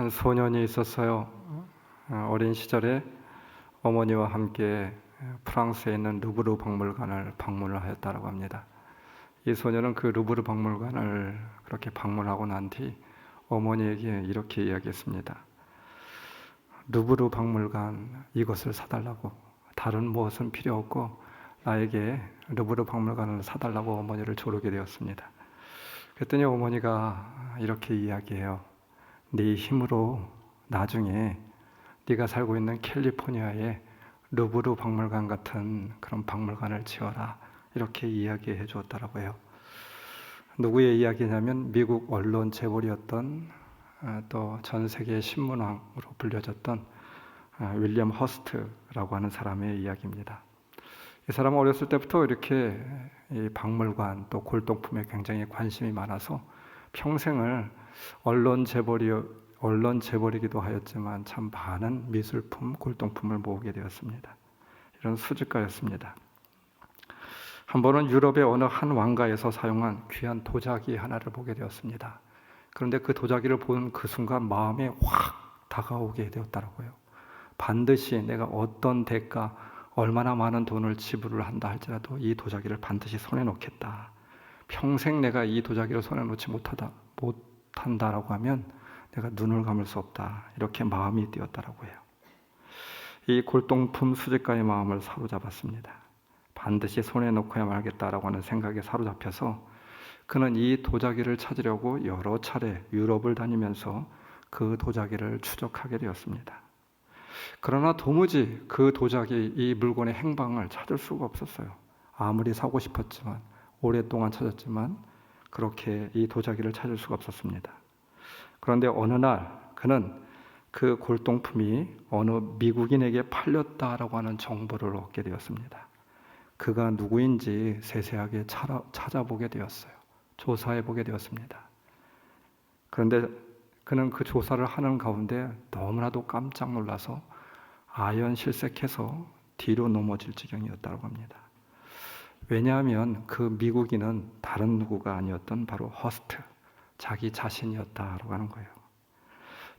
한 소년이 있었어요. 어린 시절에 어머니와 함께 프랑스에 있는 루브르 박물관을 방문을 하였다고 합니다. 이 소년은 그 루브르 박물관을 그렇게 방문하고 난 뒤 어머니에게 이렇게 이야기했습니다. 루브르 박물관 이것을 사달라고, 다른 무엇은 필요 없고 나에게 루브르 박물관을 사달라고 어머니를 조르게 되었습니다. 그랬더니 어머니가 이렇게 이야기해요. 네 힘으로 나중에 네가 살고 있는 캘리포니아에 루브르 박물관 같은 그런 박물관을 지어라, 이렇게 이야기해 주었다고 해요. 누구의 이야기냐면 미국 언론 재벌이었던 또 전 세계 신문왕으로 불려졌던 윌리엄 허스트라고 하는 사람의 이야기입니다. 이 사람은 어렸을 때부터 이렇게 이 박물관 또 골동품에 굉장히 관심이 많아서 평생을 언론 재벌이기도 하였지만 참 많은 미술품, 골동품을 모으게 되었습니다. 이런 수집가였습니다. 한 번은 유럽의 어느 한 왕가에서 사용한 귀한 도자기 하나를 보게 되었습니다. 그런데 그 도자기를 본 그 순간 마음에 확 다가오게 되었더라고요. 반드시 내가 어떤 대가, 얼마나 많은 돈을 지불을 한다 할지라도 이 도자기를 반드시 손에 놓겠다. 평생 내가 이 도자기를 손에 놓지 못한다라고 하면 내가 눈을 감을 수 없다. 이렇게 마음이 뛰었다라고 해요. 이 골동품 수집가의 마음을 사로잡았습니다. 반드시 손에 놓고야 말겠다라고 하는 생각에 사로잡혀서 그는 이 도자기를 찾으려고 여러 차례 유럽을 다니면서 그 도자기를 추적하게 되었습니다. 그러나 도무지 그 도자기, 이 물건의 행방을 찾을 수가 없었어요. 아무리 사고 싶었지만, 오랫동안 찾았지만 그렇게 이 도자기를 찾을 수가 없었습니다. 그런데 어느 날 그는 그 골동품이 어느 미국인에게 팔렸다라고 하는 정보를 얻게 되었습니다. 그가 누구인지 세세하게 찾아보게 되었어요. 조사해 보게 되었습니다. 그런데 그는 그 조사를 하는 가운데 너무나도 깜짝 놀라서 아연실색해서 뒤로 넘어질 지경이었다고 합니다. 왜냐하면 그 미국인은 다른 누구가 아니었던 바로 허스트, 자기 자신이었다고 하는 거예요.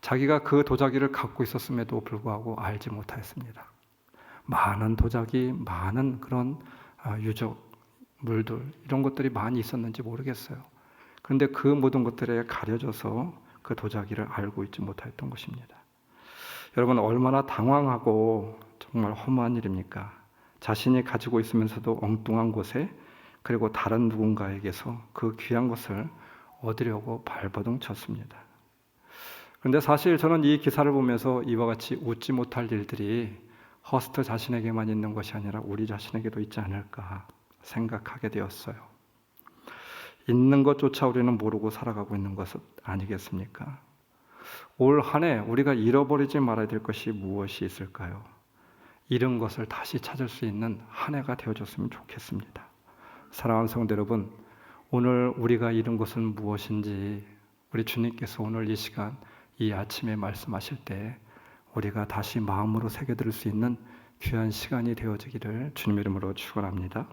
자기가 그 도자기를 갖고 있었음에도 불구하고 알지 못하였습니다. 많은 도자기, 많은 그런 유적물들, 이런 것들이 많이 있었는지 모르겠어요. 그런데 그 모든 것들에 가려져서 그 도자기를 알고 있지 못하였던 것입니다. 여러분, 얼마나 당황하고 정말 허무한 일입니까? 자신이 가지고 있으면서도 엉뚱한 곳에, 그리고 다른 누군가에게서 그 귀한 것을 얻으려고 발버둥 쳤습니다. 그런데 사실 저는 이 기사를 보면서 이와 같이 웃지 못할 일들이 허스트 자신에게만 있는 것이 아니라 우리 자신에게도 있지 않을까 생각하게 되었어요. 있는 것조차 우리는 모르고 살아가고 있는 것은 아니겠습니까? 올 한 해 우리가 잃어버리지 말아야 될 것이 무엇이 있을까요? 잃은 것을 다시 찾을 수 있는 한 해가 되어줬으면 좋겠습니다. 사랑하는 성도 여러분, 오늘 우리가 잃은 것은 무엇인지 우리 주님께서 오늘 이 시간, 이 아침에 말씀하실 때 우리가 다시 마음으로 새겨들을 수 있는 귀한 시간이 되어지기를 주님의 이름으로 축원합니다.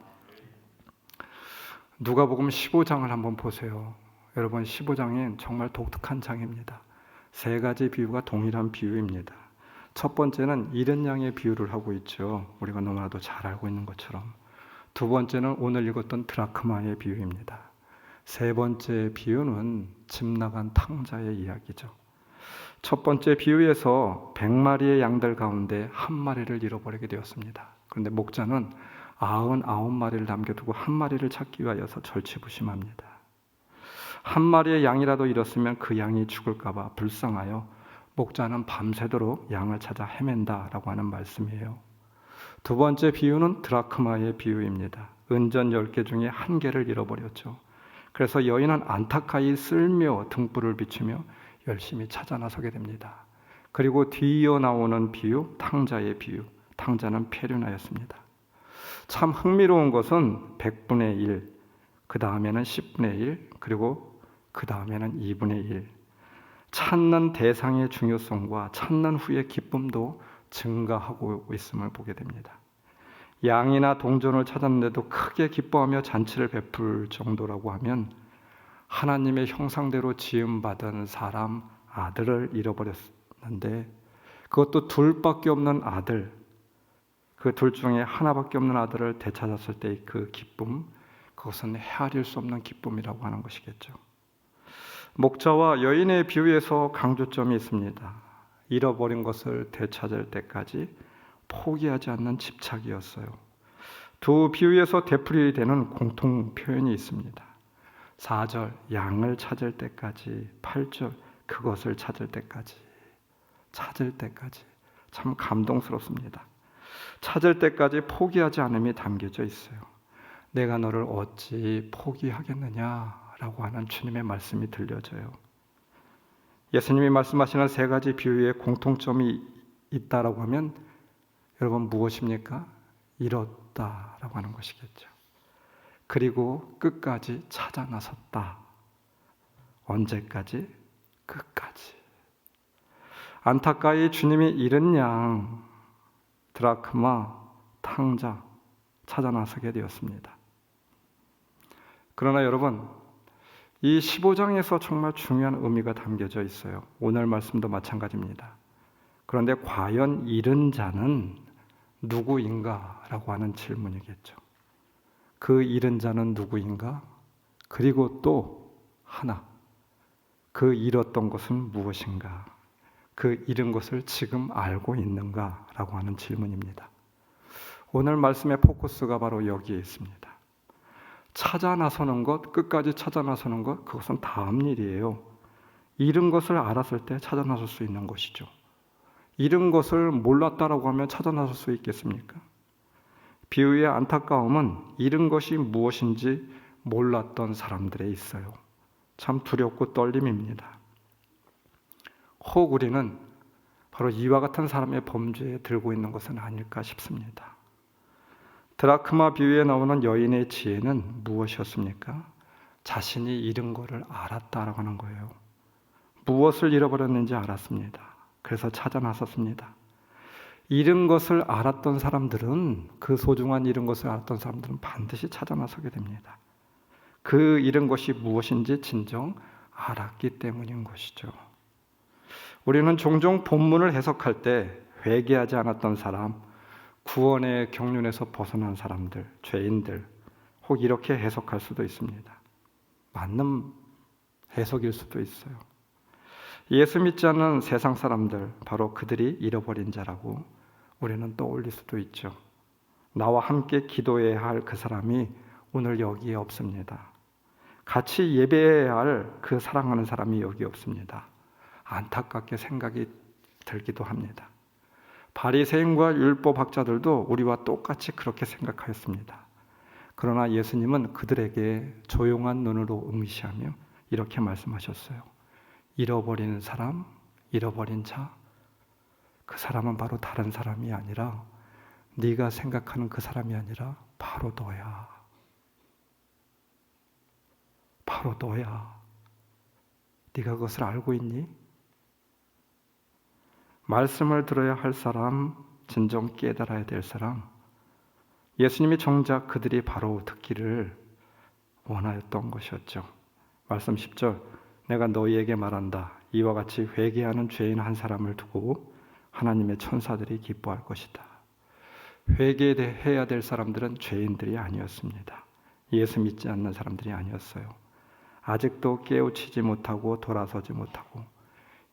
누가복음 15장을 한번 보세요. 여러분, 15장은 정말 독특한 장입니다. 세 가지 비유가 동일한 비유입니다. 첫 번째는 잃은 양의 비유를 하고 있죠. 우리가 너무나도 잘 알고 있는 것처럼. 두 번째는 오늘 읽었던 드라크마의 비유입니다. 세 번째 비유는 집 나간 탕자의 이야기죠. 첫 번째 비유에서 100마리의 양들 가운데 한 마리를 잃어버리게 되었습니다. 그런데 목자는 99마리를 남겨두고 한 마리를 찾기 위하여서 절치부심합니다. 한 마리의 양이라도 잃었으면 그 양이 죽을까 봐 불쌍하여 목자는 밤새도록 양을 찾아 헤맨다라고 하는 말씀이에요. 두 번째 비유는 드라크마의 비유입니다. 은전 10개 중에 한 개를 잃어버렸죠. 그래서 여인은 안타까이 쓸며 등불을 비추며 열심히 찾아 나서게 됩니다. 그리고 뒤이어 나오는 비유, 탕자의 비유. 탕자는 폐륜하였습니다. 참 흥미로운 것은 100분의 1, 그 다음에는 10분의 1, 그리고 그 다음에는 2분의 1. 찾는 대상의 중요성과 찾는 후의 기쁨도 증가하고 있음을 보게 됩니다. 양이나 동전을 찾았는데도 크게 기뻐하며 잔치를 베풀 정도라고 하면 하나님의 형상대로 지음받은 사람, 아들을 잃어버렸는데 그것도 둘밖에 없는 아들, 그 둘 중에 하나밖에 없는 아들을 되찾았을 때의 그 기쁨, 그것은 헤아릴 수 없는 기쁨이라고 하는 것이겠죠. 목자와 여인의 비유에서 강조점이 있습니다. 잃어버린 것을 되찾을 때까지 포기하지 않는 집착이었어요. 두 비유에서 되풀이되는 공통 표현이 있습니다. 4절 양을 찾을 때까지, 8절 그것을 찾을 때까지 참 감동스럽습니다. 찾을 때까지 포기하지 않음이 담겨져 있어요. 내가 너를 어찌 포기하겠느냐라고 하는 주님의 말씀이 들려져요. 예수님이 말씀하시는 세 가지 비유에 공통점이 있다라고 하면 여러분 무엇입니까? 잃었다라고 하는 것이겠죠. 그리고 끝까지 찾아 나섰다. 언제까지? 끝까지. 안타까이 주님이 잃은 양, 드라크마, 탕자 찾아 나서게 되었습니다. 그러나 여러분, 이 15장에서 정말 중요한 의미가 담겨져 있어요. 오늘 말씀도 마찬가지입니다. 그런데 과연 잃은 자는 누구인가? 라고 하는 질문이겠죠. 그 잃은 자는 누구인가? 그리고 또 하나, 그 잃었던 것은 무엇인가? 그 잃은 것을 지금 알고 있는가? 라고 하는 질문입니다. 오늘 말씀의 포커스가 바로 여기에 있습니다. 찾아 나서는 것, 끝까지 찾아 나서는 것, 그것은 다음 일이에요. 잃은 것을 알았을 때 찾아 나설 수 있는 것이죠. 잃은 것을 몰랐다라고 하면 찾아 나설 수 있겠습니까? 비유의 안타까움은 잃은 것이 무엇인지 몰랐던 사람들에 있어요. 참 두렵고 떨림입니다. 혹 우리는 바로 이와 같은 사람의 범죄에 들고 있는 것은 아닐까 싶습니다. 드라크마 비유에 나오는 여인의 지혜는 무엇이었습니까? 자신이 잃은 것을 알았다라고 하는 거예요. 무엇을 잃어버렸는지 알았습니다. 그래서 찾아 나섰습니다. 잃은 것을 알았던 사람들은, 그 소중한 잃은 것을 알았던 사람들은 반드시 찾아 나서게 됩니다. 그 잃은 것이 무엇인지 진정 알았기 때문인 것이죠. 우리는 종종 본문을 해석할 때 회개하지 않았던 사람, 구원의 경륜에서 벗어난 사람들, 죄인들, 혹 이렇게 해석할 수도 있습니다. 맞는 해석일 수도 있어요. 예수 믿지 않는 세상 사람들, 바로 그들이 잃어버린 자라고 우리는 떠올릴 수도 있죠. 나와 함께 기도해야 할 그 사람이 오늘 여기에 없습니다. 같이 예배해야 할 그 사랑하는 사람이 여기 없습니다. 안타깝게 생각이 들기도 합니다. 바리새인과 율법학자들도 우리와 똑같이 그렇게 생각하였습니다. 그러나 예수님은 그들에게 조용한 눈으로 응시하며 이렇게 말씀하셨어요. 잃어버린 사람, 잃어버린 자, 그 사람은 바로 다른 사람이 아니라, 네가 생각하는 그 사람이 아니라 바로 너야. 바로 너야. 네가 그것을 알고 있니? 말씀을 들어야 할 사람, 진정 깨달아야 될 사람, 예수님이 정작 그들이 바로 듣기를 원하였던 것이었죠. 말씀 10절, 내가 너희에게 말한다. 이와 같이 회개하는 죄인 한 사람을 두고 하나님의 천사들이 기뻐할 것이다. 회개해야 될 사람들은 죄인들이 아니었습니다. 예수 믿지 않는 사람들이 아니었어요. 아직도 깨우치지 못하고 돌아서지 못하고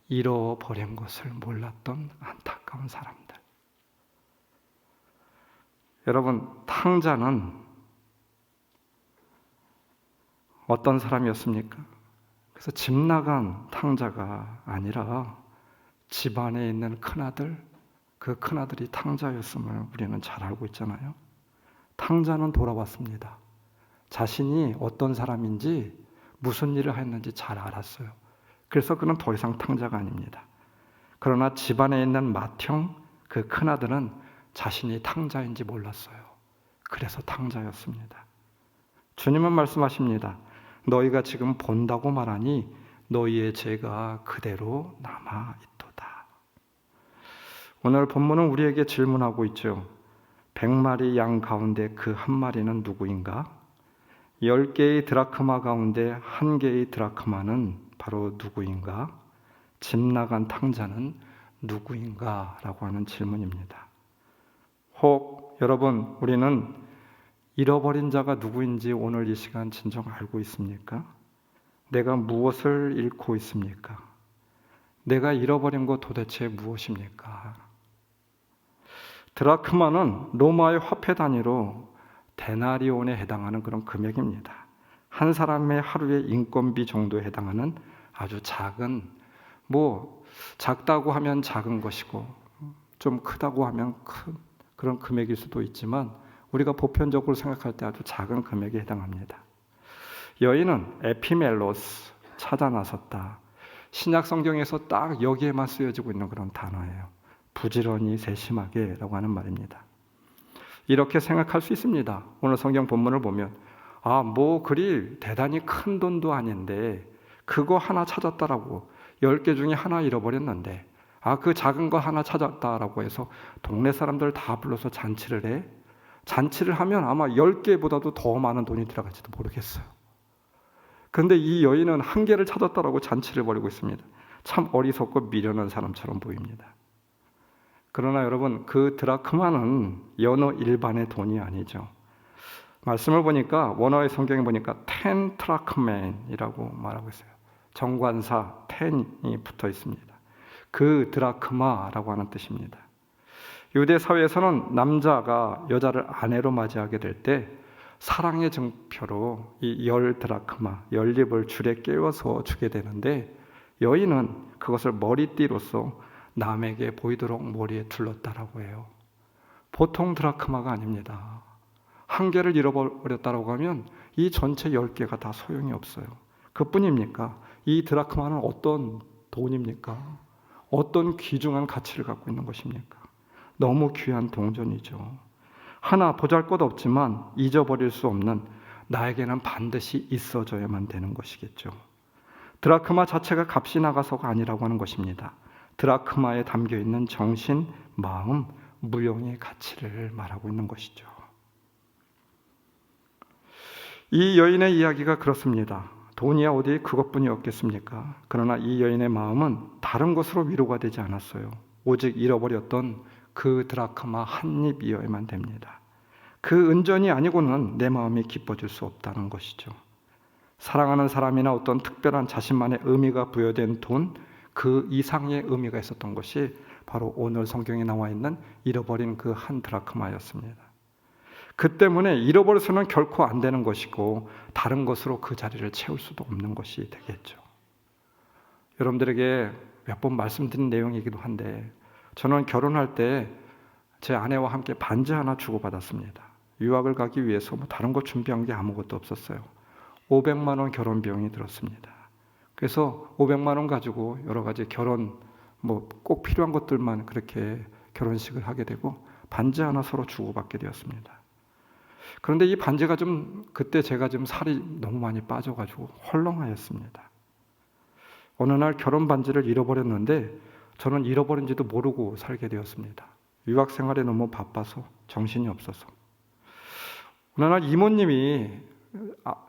잃어버린 것을 몰랐던 안타까운 사람들. 여러분, 탕자는 어떤 사람이었습니까? 그래서 집 나간 탕자가 아니라 집안에 있는 큰아들, 그 큰아들이 탕자였음을 우리는 잘 알고 있잖아요. 탕자는 돌아왔습니다. 자신이 어떤 사람인지, 무슨 일을 했는지 잘 알았어요. 그래서 그는 더 이상 탕자가 아닙니다. 그러나 집안에 있는 맏형, 그 큰아들은 자신이 탕자인지 몰랐어요. 그래서 탕자였습니다. 주님은 말씀하십니다. 너희가 지금 본다고 말하니 너희의 죄가 그대로 남아있도다. 오늘 본문은 우리에게 질문하고 있죠. 100마리 양 가운데 그 한 마리는 누구인가? 10개의 드라크마 가운데 1개의 드라크마는 바로 누구인가? 집 나간 탕자는 누구인가? 라고 하는 질문입니다. 혹 여러분, 우리는 잃어버린 자가 누구인지 오늘 이 시간 진정 알고 있습니까? 내가 무엇을 잃고 있습니까? 내가 잃어버린 것 도대체 무엇입니까? 드라크마는 로마의 화폐 단위로 데나리온에 해당하는 그런 금액입니다. 한 사람의 하루의 인건비 정도에 해당하는 아주 작은, 작다고 하면 작은 것이고 좀 크다고 하면 큰 그런 금액일 수도 있지만 우리가 보편적으로 생각할 때 아주 작은 금액에 해당합니다. 여인은 에피멜로스, 찾아 나섰다. 신약 성경에서 딱 여기에만 쓰여지고 있는 그런 단어예요. 부지런히 세심하게 라고 하는 말입니다. 이렇게 생각할 수 있습니다. 오늘 성경 본문을 보면 그리 대단히 큰 돈도 아닌데 그거 하나 찾았다라고 10개 중에 하나 잃어버렸는데 그 작은 거 하나 찾았다라고 해서 동네 사람들 다 불러서 잔치를 해. 잔치를 하면 아마 10개보다도 더 많은 돈이 들어갈지도 모르겠어요. 그런데 이 여인은 한 개를 찾았다라고 잔치를 벌이고 있습니다. 참 어리석고 미련한 사람처럼 보입니다. 그러나 여러분, 그 드라크마는 여느 일반의 돈이 아니죠. 말씀을 보니까 원어의 성경에 보니까 10 드라크맨이라고 말하고 있어요. 정관사 10이 붙어 있습니다. 그 드라크마라고 하는 뜻입니다. 유대 사회에서는 남자가 여자를 아내로 맞이하게 될 때 사랑의 증표로 이 10 드라크마, 10립을 줄에 깨워서 주게 되는데 여인은 그것을 머리띠로서 남에게 보이도록 머리에 둘렀다라고 해요. 보통 드라크마가 아닙니다. 한 개를 잃어버렸다라고 하면 이 전체 10개가 다 소용이 없어요. 그뿐입니까? 이 드라크마는 어떤 돈입니까? 어떤 귀중한 가치를 갖고 있는 것입니까? 너무 귀한 동전이죠. 하나 보잘것없지만 잊어버릴 수 없는, 나에게는 반드시 있어줘야만 되는 것이겠죠. 드라크마 자체가 값이 나가서가 아니라고 하는 것입니다. 드라크마에 담겨있는 정신, 마음, 무용의 가치를 말하고 있는 것이죠. 이 여인의 이야기가 그렇습니다. 돈이야 어디 그것뿐이 없겠습니까? 그러나 이 여인의 마음은 다른 것으로 위로가 되지 않았어요. 오직 잃어버렸던 그 드라크마 한 입이어야만 됩니다. 그 은전이 아니고는 내 마음이 기뻐질 수 없다는 것이죠. 사랑하는 사람이나 어떤 특별한 자신만의 의미가 부여된 돈, 그 이상의 의미가 있었던 것이 바로 오늘 성경에 나와 있는 잃어버린 그 한 드라크마였습니다. 그 때문에 잃어버려서는 결코 안 되는 것이고 다른 것으로 그 자리를 채울 수도 없는 것이 되겠죠. 여러분들에게 몇 번 말씀드린 내용이기도 한데 저는 결혼할 때 제 아내와 함께 반지 하나 주고받았습니다. 유학을 가기 위해서 다른 거 준비한 게 아무것도 없었어요. 500만 원 결혼 비용이 들었습니다. 그래서 500만 원 가지고 여러 가지 결혼 꼭 필요한 것들만 그렇게 결혼식을 하게 되고 반지 하나 서로 주고받게 되었습니다. 그런데 이 반지가 그때 제가 살이 너무 많이 빠져가지고 헐렁하였습니다. 어느 날 결혼 반지를 잃어버렸는데 저는 잃어버린지도 모르고 살게 되었습니다. 유학 생활에 너무 바빠서 정신이 없어서. 어느 날 이모님이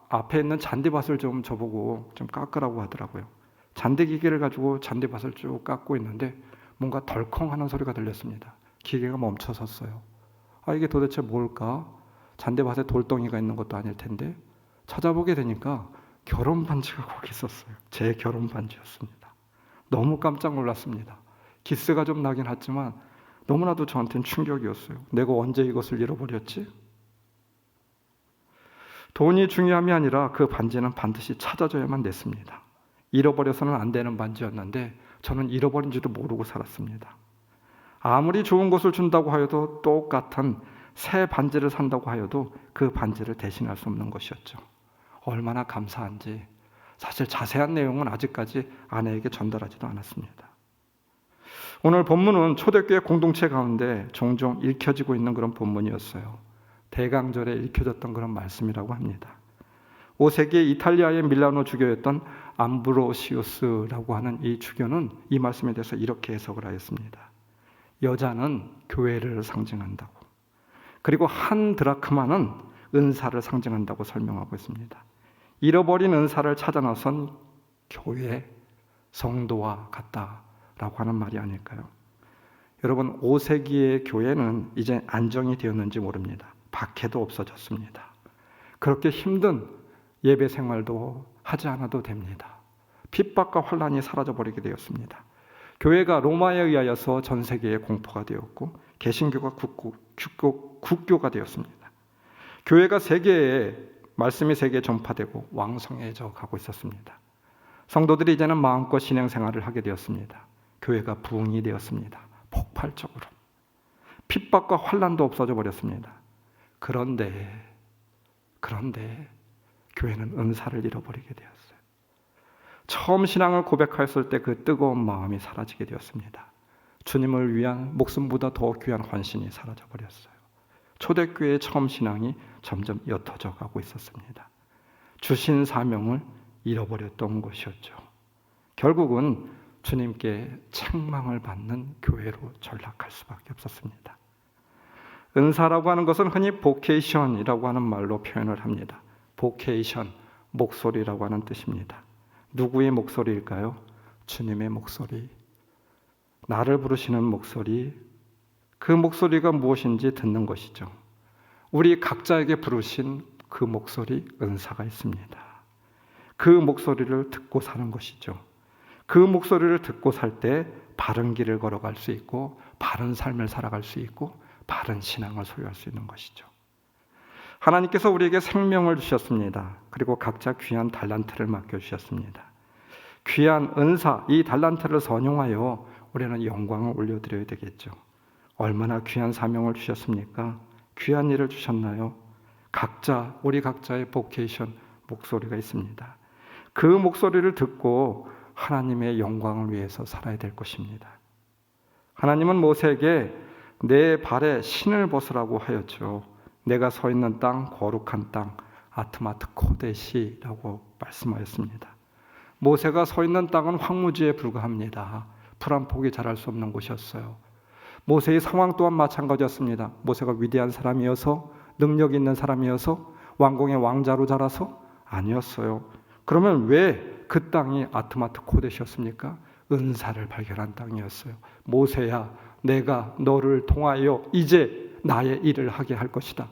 앞에 있는 잔디밭을 저보고 깎으라고 하더라고요. 잔디 기계를 가지고 잔디밭을 쭉 깎고 있는데 뭔가 덜컹하는 소리가 들렸습니다. 기계가 멈춰섰어요. 이게 도대체 뭘까? 잔디밭에 돌덩이가 있는 것도 아닐 텐데 찾아보게 되니까 결혼 반지가 거기 있었어요. 제 결혼 반지였습니다. 너무 깜짝 놀랐습니다. 기스가 좀 나긴 했지만 너무나도 저한테는 충격이었어요. 내가 언제 이것을 잃어버렸지? 돈이 중요함이 아니라 그 반지는 반드시 찾아줘야만 됐습니다. 잃어버려서는 안 되는 반지였는데 저는 잃어버린지도 모르고 살았습니다. 아무리 좋은 것을 준다고 하여도 똑같은 새 반지를 산다고 하여도 그 반지를 대신할 수 없는 것이었죠. 얼마나 감사한지 사실 자세한 내용은 아직까지 아내에게 전달하지도 않았습니다. 오늘 본문은 초대교회 공동체 가운데 종종 읽혀지고 있는 그런 본문이었어요. 대강절에 읽혀졌던 그런 말씀이라고 합니다. 5세기 이탈리아의 밀라노 주교였던 암브로시우스라고 하는 이 주교는 이 말씀에 대해서 이렇게 해석을 하였습니다. 여자는 교회를 상징한다고, 그리고 한 드라크마는 은사를 상징한다고 설명하고 있습니다. 잃어버린 은사를 찾아 나선 교회, 성도와 같다라고 하는 말이 아닐까요? 여러분, 5세기의 교회는 이제 안정이 되었는지 모릅니다. 박해도 없어졌습니다. 그렇게 힘든 예배 생활도 하지 않아도 됩니다. 핍박과 환란이 사라져버리게 되었습니다. 교회가 로마에 의하여서 전 세계에 공포가 되었고 개신교가 국교가 되었습니다. 교회가 세계에 말씀이 세계에 전파되고 왕성해져 가고 있었습니다. 성도들이 이제는 마음껏 신앙생활을 하게 되었습니다. 교회가 부흥이 되었습니다. 폭발적으로. 핍박과 환란도 없어져 버렸습니다. 그런데 교회는 은사를 잃어버리게 되었어요. 처음 신앙을 고백하였을 때 그 뜨거운 마음이 사라지게 되었습니다. 주님을 위한 목숨보다 더 귀한 헌신이 사라져 버렸어요. 초대교회의 처음 신앙이 점점 옅어져 가고 있었습니다. 주신 사명을 잃어버렸던 것이었죠. 결국은 주님께 책망을 받는 교회로 전락할 수밖에 없었습니다. 은사라고 하는 것은 흔히 보케이션이라고 하는 말로 표현을 합니다. 보케이션, 목소리라고 하는 뜻입니다. 누구의 목소리일까요? 주님의 목소리. 나를 부르시는 목소리, 그 목소리가 무엇인지 듣는 것이죠. 우리 각자에게 부르신 그 목소리, 은사가 있습니다. 그 목소리를 듣고 사는 것이죠. 그 목소리를 듣고 살 때 바른 길을 걸어갈 수 있고 바른 삶을 살아갈 수 있고 바른 신앙을 소유할 수 있는 것이죠. 하나님께서 우리에게 생명을 주셨습니다. 그리고 각자 귀한 달란트를 맡겨주셨습니다. 귀한 은사, 이 달란트를 선용하여 우리는 영광을 올려드려야 되겠죠. 얼마나 귀한 사명을 주셨습니까? 귀한 일을 주셨나요? 우리 각자의 보케이션, 목소리가 있습니다. 그 목소리를 듣고 하나님의 영광을 위해서 살아야 될 것입니다. 하나님은 모세에게 내 발에 신을 벗으라고 하였죠. 내가 서 있는 땅, 거룩한 땅, 아트마트 코데시라고 말씀하였습니다. 모세가 서 있는 땅은 황무지에 불과합니다. 풀 한 폭이 자랄 수 없는 곳이었어요. 모세의 상황 또한 마찬가지였습니다. 모세가 위대한 사람이어서, 능력 있는 사람이어서, 왕궁의 왕자로 자라서? 아니었어요. 그러면 왜 그 땅이 아트마트 코데시였습니까? 은사를 발견한 땅이었어요. 모세야, 내가 너를 통하여 이제 나의 일을 하게 할 것이다.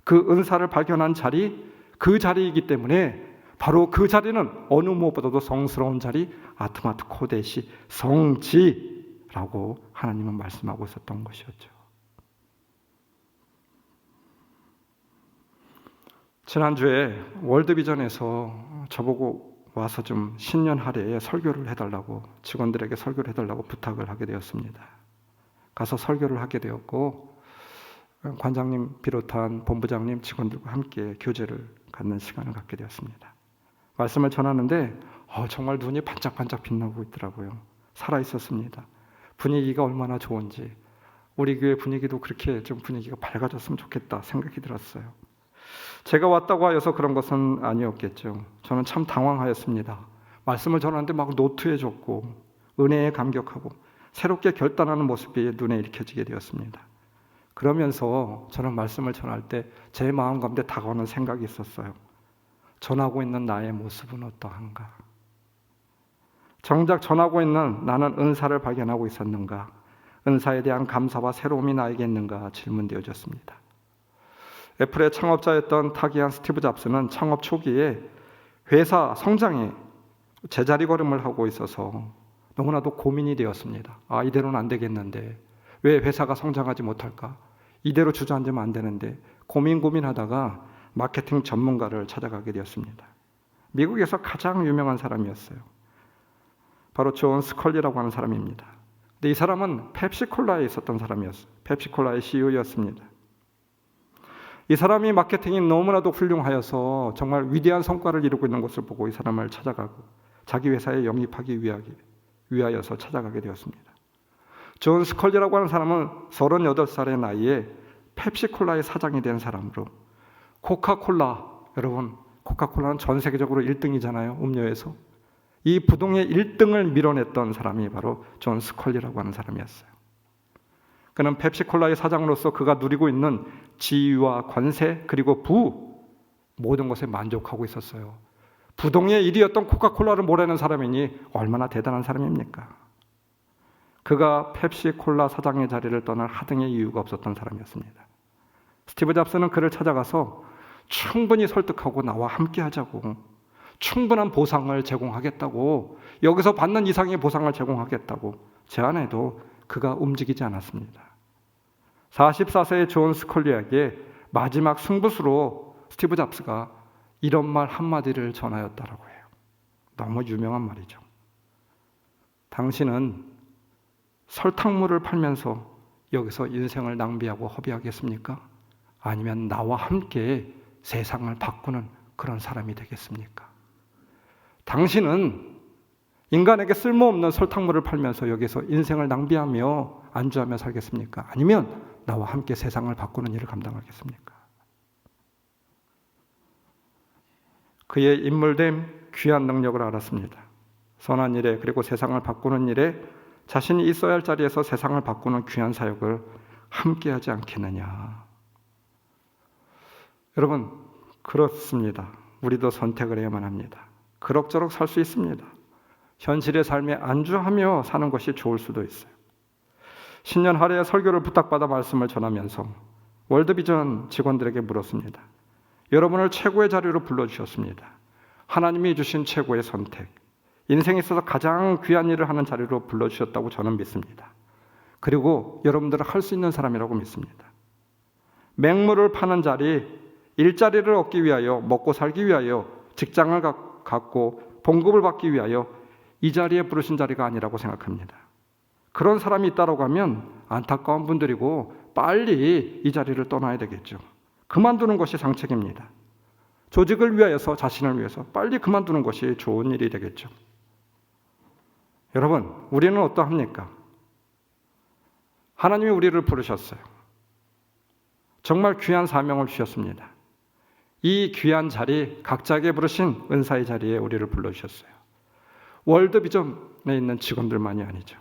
그 은사를 발견한 자리, 그 자리이기 때문에 바로 그 자리는 어느 무엇보다도 성스러운 자리, 아트마트 코데시, 성지라고 하나님은 말씀하고 있었던 것이었죠. 지난주에 월드비전에서 저보고 와서 좀 신년 할애에 설교를 해달라고, 직원들에게 설교를 해달라고 부탁을 하게 되었습니다. 가서 설교를 하게 되었고 관장님 비롯한 본부장님, 직원들과 함께 교제를 갖는 시간을 갖게 되었습니다. 말씀을 전하는데 정말 눈이 반짝반짝 빛나고 있더라고요. 살아있었습니다. 분위기가 얼마나 좋은지, 우리 교회 분위기도 그렇게 좀 분위기가 밝아졌으면 좋겠다 생각이 들었어요. 제가 왔다고 하여서 그런 것은 아니었겠죠. 저는 참 당황하였습니다. 말씀을 전하는데 막 노투해졌고 은혜에 감격하고 새롭게 결단하는 모습이 눈에 익혀지게 되었습니다. 그러면서 저는 말씀을 전할 때 제 마음 가운데 다가오는 생각이 있었어요. 전하고 있는 나의 모습은 어떠한가? 정작 전하고 있는 나는 은사를 발견하고 있었는가? 은사에 대한 감사와 새로움이 나에게 있는가 질문되어졌습니다. 애플의 창업자였던 타기한 스티브 잡스는 창업 초기에 회사 성장에 제자리 걸음을 하고 있어서 너무나도 고민이 되었습니다. 이대로는 안 되겠는데, 왜 회사가 성장하지 못할까? 이대로 주저앉으면 안 되는데 고민하다가 마케팅 전문가를 찾아가게 되었습니다. 미국에서 가장 유명한 사람이었어요. 바로 존 스컬리라고 하는 사람입니다. 근데 이 사람은 펩시콜라에 있었던 사람이었어요. 펩시콜라의 CEO였습니다. 이 사람이 마케팅이 너무나도 훌륭하여서 정말 위대한 성과를 이루고 있는 것을 보고 이 사람을 찾아가고 자기 회사에 영입하기 위하여서 찾아가게 되었습니다. 존 스컬리라고 하는 사람은 38살의 나이에 펩시콜라의 사장이 된 사람으로, 코카콜라, 여러분 코카콜라는 전 세계적으로 1등이잖아요. 음료에서. 이 부동의 1등을 밀어냈던 사람이 바로 존 스컬리라고 하는 사람이었어요. 그는 펩시콜라의 사장으로서 그가 누리고 있는 지위와 관세 그리고 모든 것에 만족하고 있었어요. 부동의 일이었던 코카콜라를 몰아낸 사람이니 얼마나 대단한 사람입니까? 그가 펩시콜라 사장의 자리를 떠날 하등의 이유가 없었던 사람이었습니다. 스티브 잡스는 그를 찾아가서 충분히 설득하고 나와 함께 하자고, 충분한 보상을 제공하겠다고, 여기서 받는 이상의 보상을 제공하겠다고 제안해도 그가 움직이지 않았습니다. 44세의 존 스컬리에게 마지막 승부수로 스티브 잡스가 이런 말 한마디를 전하였다라고 해요. 너무 유명한 말이죠. 당신은 설탕물을 팔면서 여기서 인생을 낭비하고 허비하겠습니까? 아니면 나와 함께 세상을 바꾸는 그런 사람이 되겠습니까? 당신은 인간에게 쓸모없는 설탕물을 팔면서 여기서 인생을 낭비하며 안주하며 살겠습니까? 아니면 나와 함께 세상을 바꾸는 일을 감당하겠습니까? 그의 인물됨, 귀한 능력을 알았습니다. 선한 일에, 그리고 세상을 바꾸는 일에 자신이 있어야 할 자리에서 세상을 바꾸는 귀한 사역을 함께하지 않겠느냐. 여러분, 그렇습니다. 우리도 선택을 해야만 합니다. 그럭저럭 살 수 있습니다. 현실의 삶에 안주하며 사는 것이 좋을 수도 있어요. 신년 할애 설교를 부탁받아 말씀을 전하면서 월드비전 직원들에게 물었습니다. 여러분을 최고의 자리로 불러주셨습니다. 하나님이 주신 최고의 선택, 인생에 있어서 가장 귀한 일을 하는 자리로 불러주셨다고 저는 믿습니다. 그리고 여러분들은 할 수 있는 사람이라고 믿습니다. 맹물을 파는 자리, 일자리를 얻기 위하여, 먹고 살기 위하여, 직장을 갖고 봉급을 받기 위하여 이 자리에 부르신 자리가 아니라고 생각합니다. 그런 사람이 있다고 하면 안타까운 분들이고 빨리 이 자리를 떠나야 되겠죠. 그만두는 것이 상책입니다. 조직을 위하여서, 자신을 위해서 빨리 그만두는 것이 좋은 일이 되겠죠. 여러분, 우리는 어떠합니까? 하나님이 우리를 부르셨어요. 정말 귀한 사명을 주셨습니다. 이 귀한 자리, 각자에게 부르신 은사의 자리에 우리를 불러주셨어요. 월드비전에 있는 직원들만이 아니죠.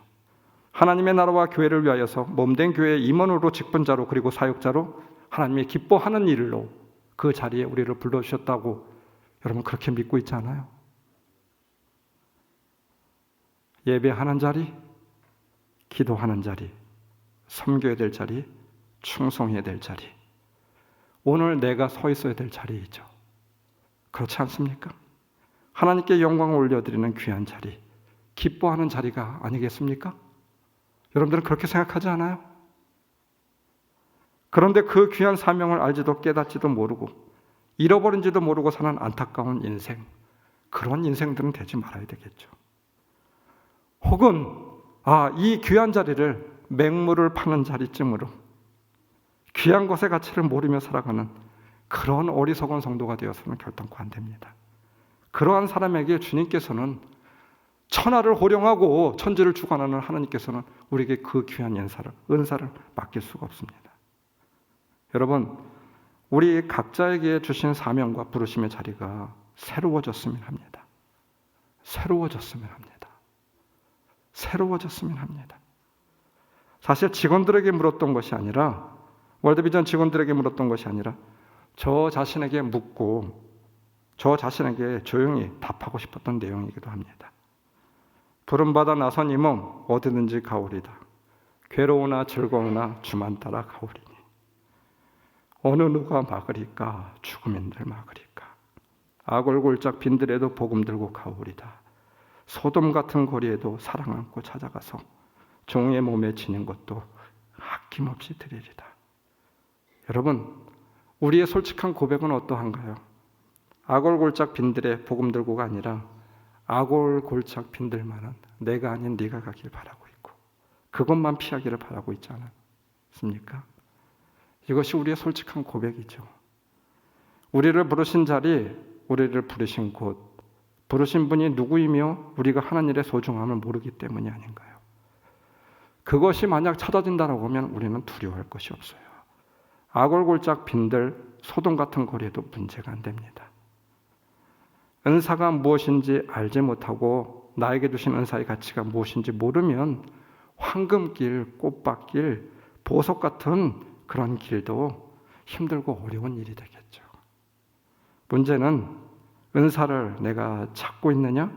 하나님의 나라와 교회를 위하여서 몸된 교회의 임원으로, 직분자로, 그리고 사역자로 하나님이 기뻐하는 일로 그 자리에 우리를 불러주셨다고 여러분 그렇게 믿고 있지 않아요? 예배하는 자리, 기도하는 자리, 섬겨야 될 자리, 충성해야 될 자리, 오늘 내가 서 있어야 될 자리이죠. 그렇지 않습니까? 하나님께 영광을 올려드리는 귀한 자리, 기뻐하는 자리가 아니겠습니까? 여러분들은 그렇게 생각하지 않아요? 그런데 그 귀한 사명을 알지도 깨닫지도 모르고 잃어버린지도 모르고 사는 안타까운 인생, 그런 인생들은 되지 말아야 되겠죠. 혹은 이 귀한 자리를 맹물을 파는 자리쯤으로 귀한 것의 가치를 모르며 살아가는 그런 어리석은 성도가 되어서는 결단코 안 됩니다. 그러한 사람에게 주님께서는 천하를 호령하고 천지를 주관하는 하나님께서는 우리에게 그 귀한 은사를 맡길 수가 없습니다. 여러분, 우리 각자에게 주신 사명과 부르심의 자리가 새로워졌으면 합니다. 새로워졌으면 합니다. 새로워졌으면 합니다. 사실 직원들에게 물었던 것이 아니라, 월드비전 직원들에게 물었던 것이 아니라 저 자신에게 묻고 저 자신에게 조용히 답하고 싶었던 내용이기도 합니다. 부름받아 나선 이 몸 어디든지 가오리다. 괴로우나 즐거우나 주만 따라 가오리니. 어느 누가 막으리까? 죽음인들 막으리까? 아골골짝 빈들에도 복음 들고 가오리다. 소돔 같은 거리에도 사랑 안고 찾아가서 종의 몸에 지닌 것도 아낌없이 드리리다. 여러분, 우리의 솔직한 고백은 어떠한가요? 아골골짝 빈들에 복음 들고가 아니라 아골골짝 빈들만은 내가 아닌 네가 가길 바라고 있고 그것만 피하기를 바라고 있지 않습니까? 이것이 우리의 솔직한 고백이죠. 우리를 부르신 자리, 우리를 부르신 곳, 부르신 분이 누구이며 우리가 하는 일의 소중함을 모르기 때문이 아닌가요? 그것이 만약 찾아진다고 하면 우리는 두려워할 것이 없어요. 아골골짝 빈들, 소돔 같은 거리에도 문제가 안 됩니다. 은사가 무엇인지 알지 못하고 나에게 주신 은사의 가치가 무엇인지 모르면 황금길, 꽃밭길, 보석 같은 그런 길도 힘들고 어려운 일이 되겠죠. 문제는 은사를 내가 찾고 있느냐,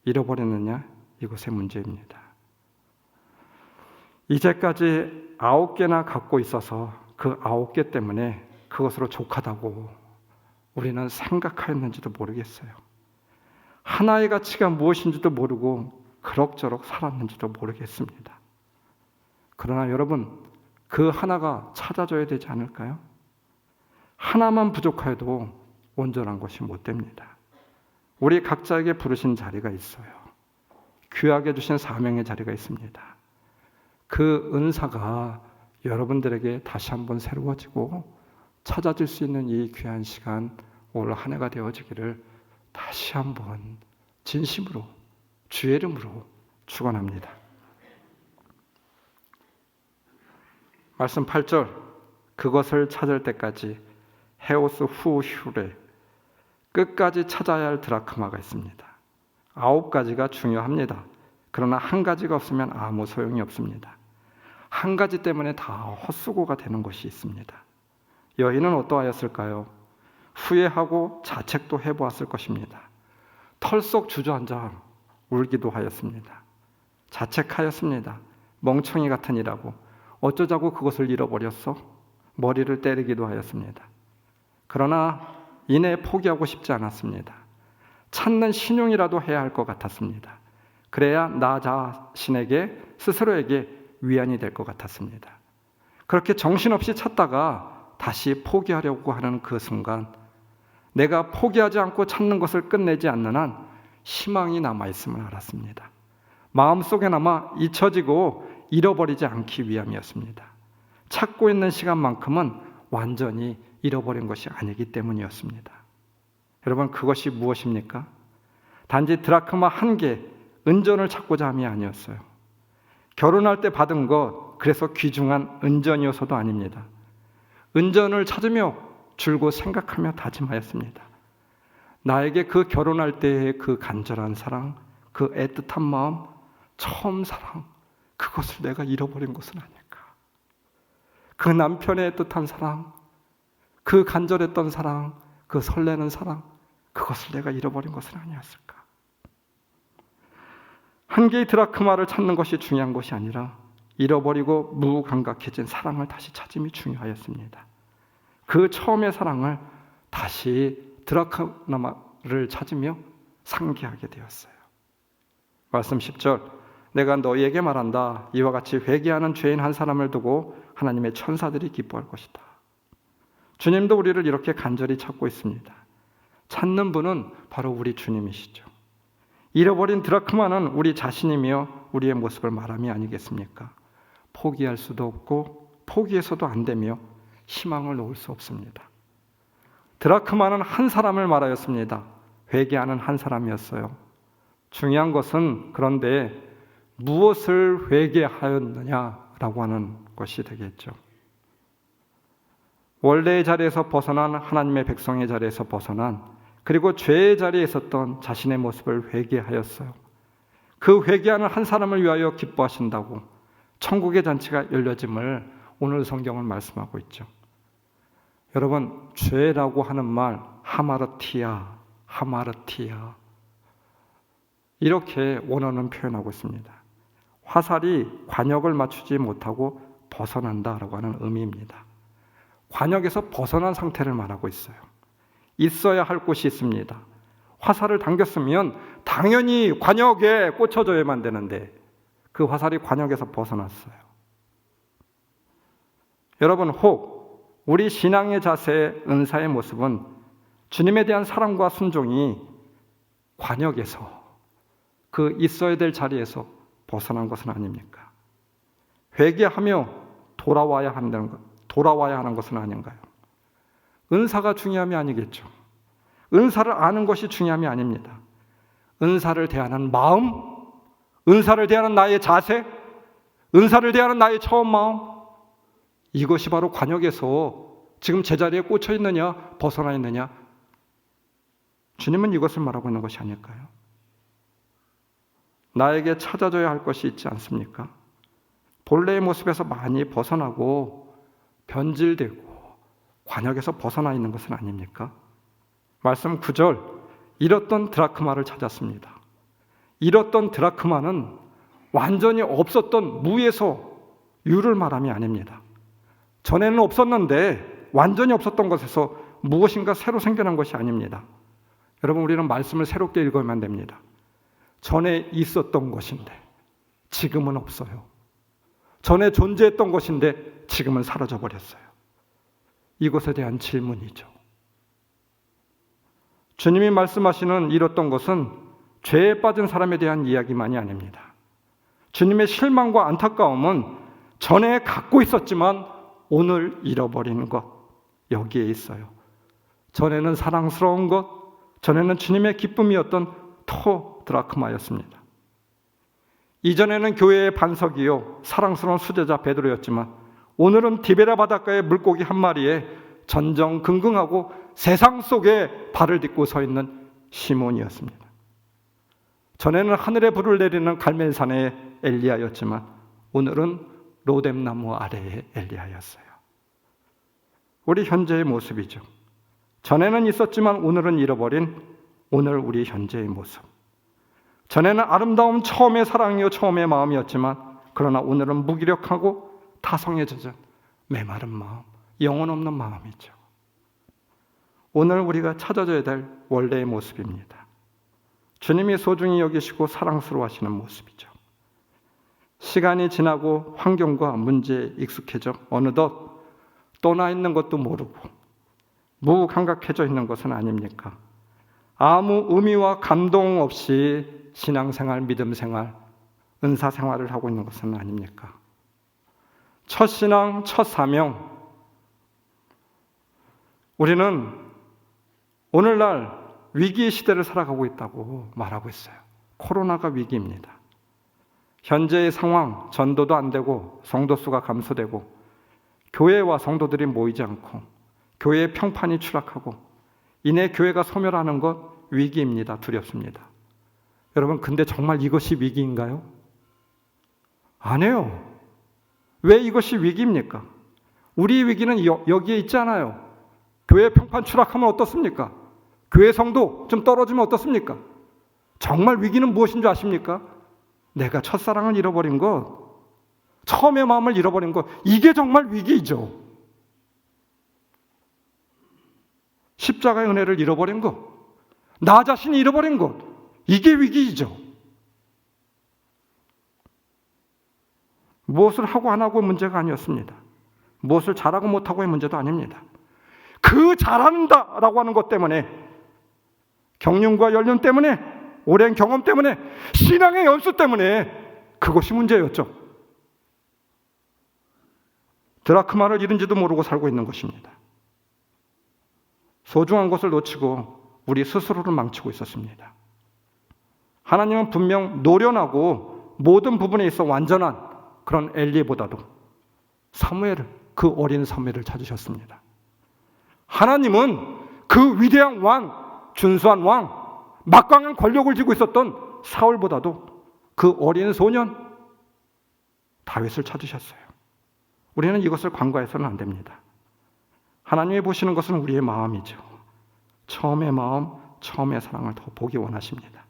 잃어버렸느냐, 이것의 문제입니다. 이제까지 9개나 갖고 있어서 그 9개 때문에 그것으로 족하다고 우리는 생각하였는지도 모르겠어요. 하나의 가치가 무엇인지도 모르고 그럭저럭 살았는지도 모르겠습니다. 그러나 여러분, 그 하나가 찾아져야 되지 않을까요? 하나만 부족하여도 온전한 것이 못 됩니다. 우리 각자에게 부르신 자리가 있어요. 귀하게 주신 사명의 자리가 있습니다. 그 은사가 여러분들에게 다시 한번 새로워지고 찾아질 수 있는 이 귀한 시간, 올 한 해가 되어지기를 다시 한번 진심으로 주의 이름으로 축원합니다. 말씀 8절, 그것을 찾을 때까지 헤오스 후 슈레, 끝까지 찾아야 할 드라크마가 있습니다. 9가지가 중요합니다. 그러나 한 가지가 없으면 아무 소용이 없습니다. 한 가지 때문에 다 헛수고가 되는 것이 있습니다. 여인은 어떠하였을까요? 후회하고 자책도 해보았을 것입니다. 털썩 주저앉아 울기도 하였습니다. 자책하였습니다. 멍청이 같은 이라고 어쩌자고 그것을 잃어버렸어? 머리를 때리기도 하였습니다. 그러나 이내 포기하고 싶지 않았습니다. 찾는 신용이라도 해야 할 것 같았습니다. 그래야 나 자신에게 스스로에게 위안이 될 것 같았습니다. 그렇게 정신없이 찾다가 다시 포기하려고 하는 그 순간, 내가 포기하지 않고 찾는 것을 끝내지 않는 한 희망이 남아있음을 알았습니다. 마음속에나마 잊혀지고 잃어버리지 않기 위함이었습니다. 찾고 있는 시간만큼은 완전히 잃어버린 것이 아니기 때문이었습니다. 여러분, 그것이 무엇입니까? 단지 드라크마 1개, 은전을 찾고자 함이 아니었어요. 결혼할 때 받은 것, 그래서 귀중한 은전이어서도 아닙니다. 은전을 찾으며 줄곧 생각하며 다짐하였습니다. 나에게 그 결혼할 때의 그 간절한 사랑, 그 애틋한 마음, 처음 사랑, 그것을 내가 잃어버린 것은 아닐까? 그 남편의 애틋한 사랑, 그 간절했던 사랑, 그 설레는 사랑, 그것을 내가 잃어버린 것은 아니었을까? 한 개의 드라크마를 찾는 것이 중요한 것이 아니라 잃어버리고 무감각해진 사랑을 다시 찾음이 중요하였습니다. 그 처음의 사랑을 다시 드라크마를 찾으며 상기하게 되었어요. 말씀 10절, 내가 너희에게 말한다. 이와 같이 회개하는 죄인 한 사람을 두고 하나님의 천사들이 기뻐할 것이다. 주님도 우리를 이렇게 간절히 찾고 있습니다. 찾는 분은 바로 우리 주님이시죠. 잃어버린 드라크마는 우리 자신이며 우리의 모습을 말함이 아니겠습니까? 포기할 수도 없고 포기해서도 안 되며 희망을 놓을 수 없습니다. 드라크마는 한 사람을 말하였습니다. 회개하는 한 사람이었어요. 중요한 것은 그런데 무엇을 회개하였느냐라고 하는 것이 되겠죠. 원래의 자리에서 벗어난 하나님의 백성의 자리에서 벗어난, 그리고 죄의 자리에 있었던 자신의 모습을 회개하였어요. 그 회개하는 한 사람을 위하여 기뻐하신다고 천국의 잔치가 열려짐을 오늘 성경은 말씀하고 있죠. 여러분, 죄라고 하는 말 하마르티아 이렇게 원어는 표현하고 있습니다. 화살이 관역을 맞추지 못하고 벗어난다라고 하는 의미입니다. 관역에서 벗어난 상태를 말하고 있어요. 있어야 할 곳이 있습니다. 화살을 당겼으면 당연히 관역에 꽂혀져야만 되는데 그 화살이 관역에서 벗어났어요. 여러분, 혹 우리 신앙의 자세, 은사의 모습은 주님에 대한 사랑과 순종이 관역에서, 그 있어야 될 자리에서 벗어난 것은 아닙니까? 회개하며 돌아와야 하는 것은 아닌가요? 은사가 중요함이 아니겠죠. 은사를 아는 것이 중요함이 아닙니다. 은사를 대하는 마음, 은사를 대하는 나의 자세, 은사를 대하는 나의 처음 마음, 이것이 바로 관역에서 지금 제자리에 꽂혀 있느냐 벗어나 있느냐, 주님은 이것을 말하고 있는 것이 아닐까요? 나에게 찾아줘야 할 것이 있지 않습니까? 본래의 모습에서 많이 벗어나고 변질되고 관역에서 벗어나 있는 것은 아닙니까? 말씀 9절, 잃었던 드라크마를 찾았습니다. 잃었던 드라크마는 완전히 없었던 무에서 유를 말함이 아닙니다. 전에는 없었는데 완전히 없었던 것에서 무엇인가 새로 생겨난 것이 아닙니다. 여러분, 우리는 말씀을 새롭게 읽어야만 됩니다. 전에 있었던 것인데 지금은 없어요. 전에 존재했던 것인데 지금은 사라져 버렸어요. 이것에 대한 질문이죠. 주님이 말씀하시는 잃었던 것은 죄에 빠진 사람에 대한 이야기만이 아닙니다. 주님의 실망과 안타까움은 전에 갖고 있었지만 오늘 잃어버리는 것, 여기에 있어요. 전에는 사랑스러운 것, 전에는 주님의 기쁨이었던 드라크마였습니다. 이전에는 교회의 반석이요 사랑스러운 수제자 베드로였지만 오늘은 디베라 바닷가의 물고기 한 마리에 전전긍긍하고 세상 속에 발을 딛고 서 있는 시몬이었습니다. 전에는 하늘에 불을 내리는 갈멜산의 엘리야였지만 오늘은 로뎀나무 아래의 엘리야였어요. 우리 현재의 모습이죠. 전에는 있었지만 오늘은 잃어버린 오늘 우리 현재의 모습. 전에는 아름다운 처음의 사랑이요 처음의 마음이었지만 그러나 오늘은 무기력하고 타성에 젖은 메마른 마음, 영혼 없는 마음이죠. 오늘 우리가 찾아줘야 될 원래의 모습입니다. 주님이 소중히 여기시고 사랑스러워하시는 모습이죠. 시간이 지나고 환경과 문제에 익숙해져 어느덧 떠나 있는 것도 모르고 무감각해져 있는 것은 아닙니까? 아무 의미와 감동 없이 신앙생활, 믿음생활, 은사생활을 하고 있는 것은 아닙니까? 첫 신앙, 첫 사명. 우리는 오늘날 위기의 시대를 살아가고 있다고 말하고 있어요. 코로나가 위기입니다. 현재의 상황, 전도도 안 되고 성도 수가 감소되고 교회와 성도들이 모이지 않고 교회의 평판이 추락하고 이내 교회가 소멸하는 것 위기입니다. 두렵습니다. 여러분, 근데 정말 이것이 위기인가요? 아니에요. 왜 이것이 위기입니까? 우리 위기는 여기에 있잖아요. 교회 평판 추락하면 어떻습니까? 교회 성도 좀 떨어지면 어떻습니까? 정말 위기는 무엇인 줄 아십니까? 내가 첫사랑을 잃어버린 것, 처음의 마음을 잃어버린 것, 이게 정말 위기이죠. 십자가의 은혜를 잃어버린 것, 나 자신이 잃어버린 것, 이게 위기이죠. 무엇을 하고 안 하고의 문제가 아니었습니다. 무엇을 잘하고 못하고의 문제도 아닙니다. 그 잘한다라고 하는 것 때문에, 경륜과 연륜 때문에, 오랜 경험 때문에, 신앙의 연수 때문에 그것이 문제였죠. 드라크마를 잃은지도 모르고 살고 있는 것입니다. 소중한 것을 놓치고 우리 스스로를 망치고 있었습니다. 하나님은 분명 노련하고 모든 부분에 있어 완전한 그런 엘리보다도 사무엘을, 그 어린 사무엘을 찾으셨습니다. 하나님은 그 위대한 왕, 준수한 왕, 막강한 권력을 쥐고 있었던 사울보다도 그 어린 소년 다윗을 찾으셨어요. 우리는 이것을 간과해서는 안 됩니다. 하나님이 보시는 것은 우리의 마음이죠. 처음의 마음, 처음의 사랑을 더 보기 원하십니다.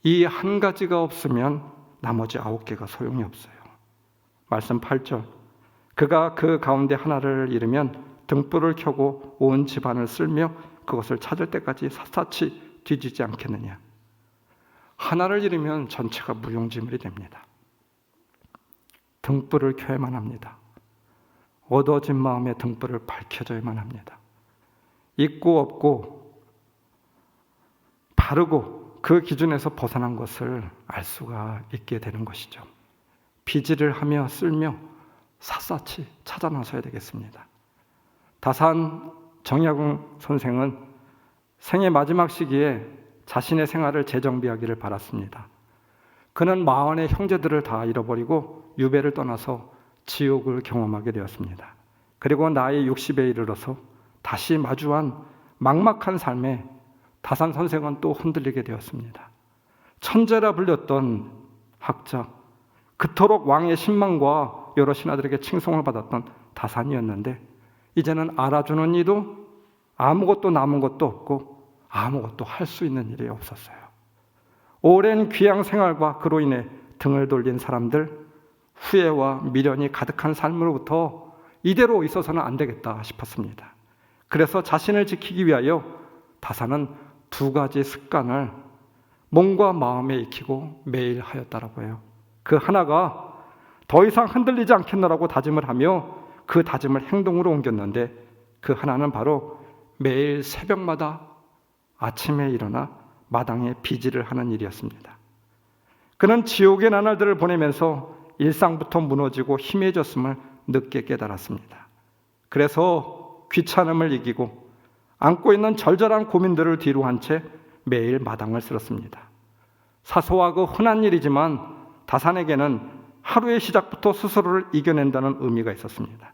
이 한 가지가 없으면 나머지 9개가 소용이 없어요. 말씀 8절, 그가 그 가운데 하나를 잃으면 등불을 켜고 온 집안을 쓸며 그것을 찾을 때까지 샅샅이 뒤지지 않겠느냐. 하나를 잃으면 전체가 무용지물이 됩니다. 등불을 켜야만 합니다. 어두워진 마음의 등불을 밝혀줘야만 합니다. 있고 없고 바르고 그 기준에서 벗어난 것을 알 수가 있게 되는 것이죠. 비지를 하며 쓸며 샅샅이 찾아 나서야 되겠습니다. 다산 정약용 선생은 생의 마지막 시기에 자신의 생활을 재정비하기를 바랐습니다. 그는 마흔의 형제들을 다 잃어버리고 유배를 떠나서 지옥을 경험하게 되었습니다. 그리고 나이 60에 이르러서 다시 마주한 막막한 삶에 다산 선생은 또 흔들리게 되었습니다. 천재라 불렸던 학자, 그토록 왕의 신망과 여러 신하들에게 칭송을 받았던 다산이었는데 이제는 알아주는 이도 아무것도 남은 것도 없고 아무것도 할 수 있는 일이 없었어요. 오랜 귀양 생활과 그로 인해 등을 돌린 사람들, 후회와 미련이 가득한 삶으로부터 이대로 있어서는 안 되겠다 싶었습니다. 그래서 자신을 지키기 위하여 다사는 2가지 습관을 몸과 마음에 익히고 매일 하였다라고 해요. 그 하나가 더 이상 흔들리지 않겠노라고 다짐을 하며 그 다짐을 행동으로 옮겼는데, 그 하나는 바로 매일 새벽마다 아침에 일어나 마당에 비질을 하는 일이었습니다. 그는 지옥의 나날들을 보내면서 일상부터 무너지고 희미해졌음을 늦게 깨달았습니다. 그래서 귀찮음을 이기고 안고 있는 절절한 고민들을 뒤로 한 채 매일 마당을 쓸었습니다. 사소하고 흔한 일이지만 다산에게는 하루의 시작부터 스스로를 이겨낸다는 의미가 있었습니다.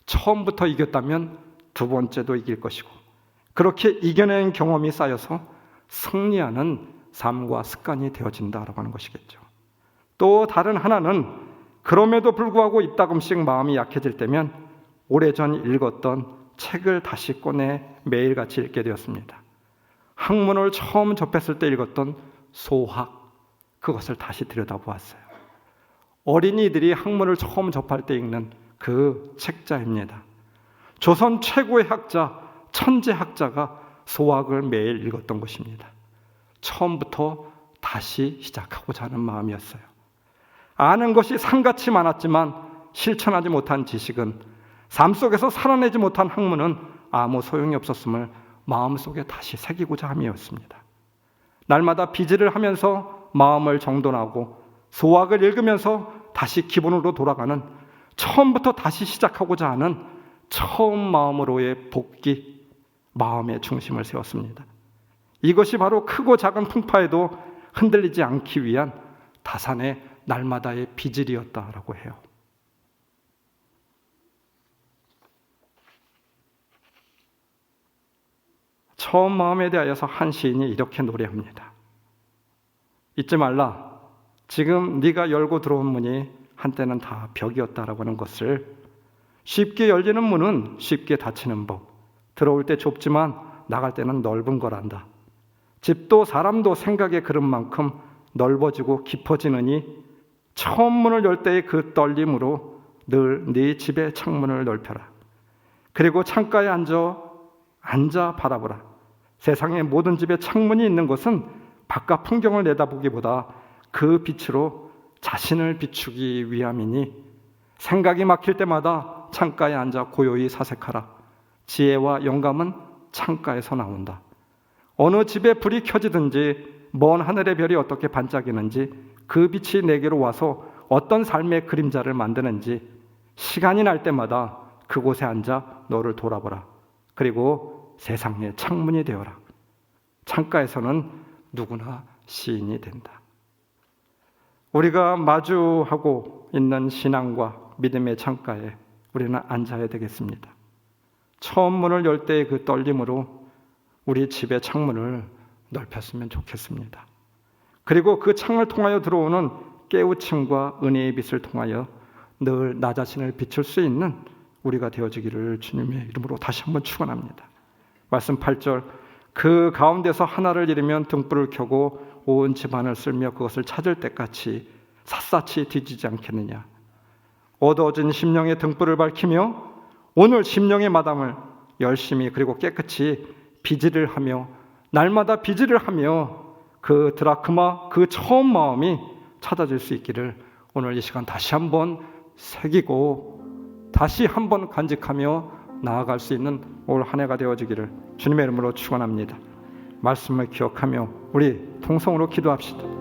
처음부터 이겼다면 2번째도 이길 것이고, 그렇게 이겨낸 경험이 쌓여서 승리하는 삶과 습관이 되어진다라고 하는 것이겠죠. 또 다른 하나는 그럼에도 불구하고 이따금씩 마음이 약해질 때면 오래전 읽었던 책을 다시 꺼내 매일같이 읽게 되었습니다. 학문을 처음 접했을 때 읽었던 소학, 그것을 다시 들여다보았어요. 어린이들이 학문을 처음 접할 때 읽는 그 책자입니다. 조선 최고의 학자, 천재학자가 소학을 매일 읽었던 것입니다. 처음부터 다시 시작하고자 하는 마음이었어요. 아는 것이 산같이 많았지만 실천하지 못한 지식은, 삶 속에서 살아내지 못한 학문은 아무 소용이 없었음을 마음속에 다시 새기고자 함이었습니다. 날마다 비질을 하면서 마음을 정돈하고 소학을 읽으면서 다시 기본으로 돌아가는, 처음부터 다시 시작하고자 하는 처음 마음으로의 복귀, 마음의 중심을 세웠습니다. 이것이 바로 크고 작은 풍파에도 흔들리지 않기 위한 다산의 날마다의 비질이었다라고 해요. 처음 마음에 대하여서 한 시인이 이렇게 노래합니다. 잊지 말라. 지금 네가 열고 들어온 문이 한때는 다 벽이었다라고 하는 것을, 쉽게 열리는 문은 쉽게 닫히는 법, 들어올 때 좁지만 나갈 때는 넓은 거란다. 집도 사람도 생각의 그릇만큼 넓어지고 깊어지느니 처음 문을 열 때의 그 떨림으로 늘 네 집의 창문을 넓혀라. 그리고 창가에 앉아 바라보라. 세상의 모든 집에 창문이 있는 것은 바깥 풍경을 내다보기보다 그 빛으로 자신을 비추기 위함이니, 생각이 막힐 때마다 창가에 앉아 고요히 사색하라. 지혜와 영감은 창가에서 나온다. 어느 집에 불이 켜지든지 먼 하늘의 별이 어떻게 반짝이는지, 그 빛이 내게로 와서 어떤 삶의 그림자를 만드는지, 시간이 날 때마다 그곳에 앉아 너를 돌아보라. 그리고 세상의 창문이 되어라. 창가에서는 누구나 시인이 된다. 우리가 마주하고 있는 신앙과 믿음의 창가에 우리는 앉아야 되겠습니다. 처음 문을 열 때의 그 떨림으로 우리 집의 창문을 넓혔으면 좋겠습니다. 그리고 그 창을 통하여 들어오는 깨우침과 은혜의 빛을 통하여 늘 나 자신을 비출 수 있는 우리가 되어지기를 주님의 이름으로 다시 한번 축원합니다. 말씀 8절, 그 가운데서 하나를 잃으면 등불을 켜고 온 집안을 쓸며 그것을 찾을 때까지 샅샅이 뒤지지 않겠느냐. 어두워진 심령의 등불을 밝히며 오늘 심령의 마당을 열심히 그리고 깨끗이 비질을 하며, 날마다 비질을 하며 그 드라크마, 그 처음 마음이 찾아질 수 있기를 오늘 이 시간 다시 한번 새기고 다시 한번 간직하며 나아갈 수 있는 올 한 해가 되어지기를 주님의 이름으로 축원합니다. 말씀을 기억하며 우리 통성으로 기도합시다.